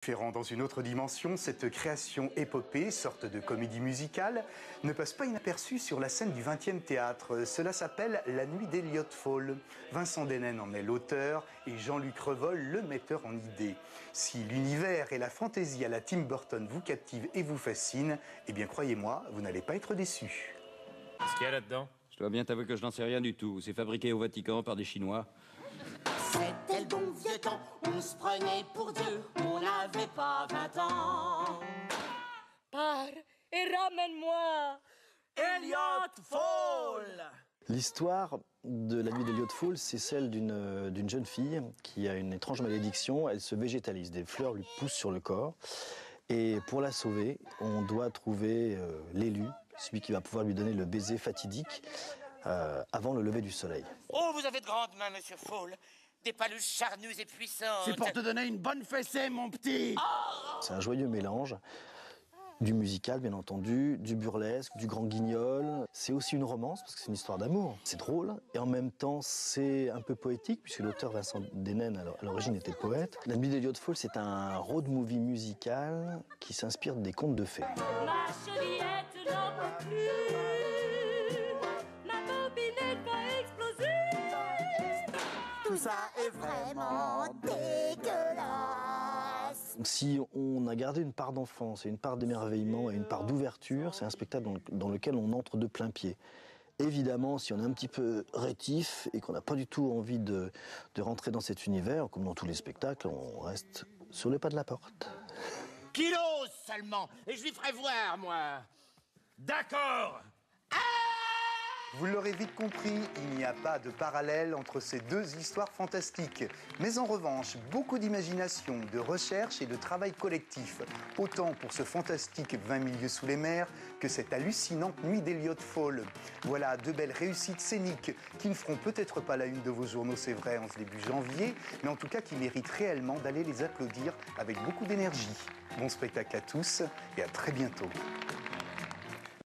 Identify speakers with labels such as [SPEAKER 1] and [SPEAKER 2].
[SPEAKER 1] Différent dans une autre dimension, cette création épopée, sorte de comédie musicale, ne passe pas inaperçue sur la scène du XXe théâtre. Cela s'appelle La Nuit d'Elliot Fall. Vincent Dennen en est l'auteur et Jean-Luc Revol le metteur en idée. Si l'univers et la fantaisie à la Tim Burton vous captivent et vous fascinent, eh bien croyez-moi, vous n'allez pas être déçus.
[SPEAKER 2] Qu'est-ce qu'il y a là-dedans?
[SPEAKER 3] Je dois bien t'avouer que je n'en sais rien du tout. C'est fabriqué au Vatican par des Chinois.
[SPEAKER 4] C'était le bon vieux temps, on se prenait pour Dieu, on n'avait pas 20 ans.
[SPEAKER 5] Pars et ramène-moi
[SPEAKER 4] Elliot Fall.
[SPEAKER 6] L'histoire de La Nuit d'Elliot Fall, c'est celle d'une jeune fille qui a une étrange malédiction. Elle se végétalise, des fleurs lui poussent sur le corps. Et pour la sauver, on doit trouver l'élu, celui qui va pouvoir lui donner le baiser fatidique avant le lever du soleil.
[SPEAKER 4] Oh, vous avez de grandes mains, monsieur Fall. Des paluches charnues et puissantes.
[SPEAKER 7] C'est pour te donner une bonne fessée, mon petit.
[SPEAKER 6] C'est un joyeux mélange. Du musical, bien entendu, du burlesque, du grand guignol. C'est aussi une romance, parce que c'est une histoire d'amour. C'est drôle, et en même temps, c'est un peu poétique, puisque l'auteur Vincent Dennen, à l'origine, était poète. La Nuit d'Elliot Fall, c'est un road movie musical qui s'inspire des contes de fées.
[SPEAKER 5] Ma chevillette n'en peut plus. Ma bobinette va exploser.
[SPEAKER 4] Tout ça est vraiment dégueulasse.
[SPEAKER 6] Si on a gardé une part d'enfance et une part d'émerveillement et une part d'ouverture, c'est un spectacle dans lequel on entre de plein pied. Évidemment, si on est un petit peu rétif et qu'on n'a pas du tout envie de rentrer dans cet univers, comme dans tous les spectacles, on reste sur le pas de la porte.
[SPEAKER 7] Kilos seulement, et je lui ferai voir, moi.
[SPEAKER 2] D'accord!
[SPEAKER 1] Vous l'aurez vite compris, il n'y a pas de parallèle entre ces deux histoires fantastiques. Mais en revanche, beaucoup d'imagination, de recherche et de travail collectif. Autant pour ce fantastique 20 milieux sous les mers que cette hallucinante Nuit d'Elliot Fall. Voilà deux belles réussites scéniques qui ne feront peut-être pas la une de vos journaux, c'est vrai, en ce début janvier, mais en tout cas qui méritent réellement d'aller les applaudir avec beaucoup d'énergie. Bon spectacle à tous et à très bientôt.